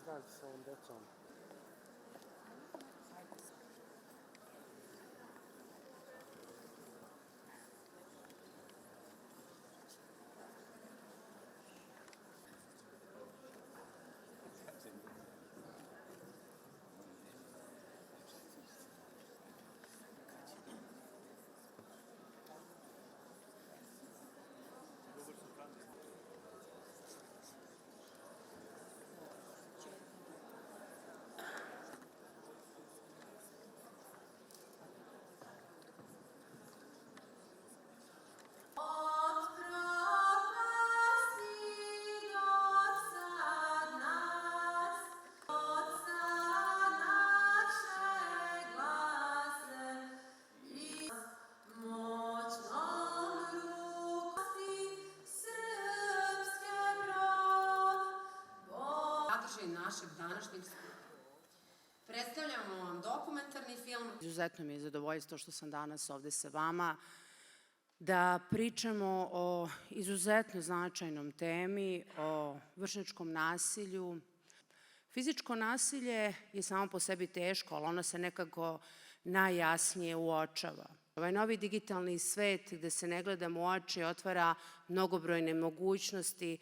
izaći sa ovom decom. Našeg današnjeg predstavljamo vam dokumentarni film. Izuzetno mi je zadovoljstvo što sam danas ovde sa vama da pričamo o izuzetno značajnom temi, o vršnjačkom nasilju. Fizičko nasilje je samo po sebi teško, ali ono se nekako najjasnije uočava. Ovaj novi digitalni svet gde se ne gledamo u oči otvara mnogobrojne mogućnosti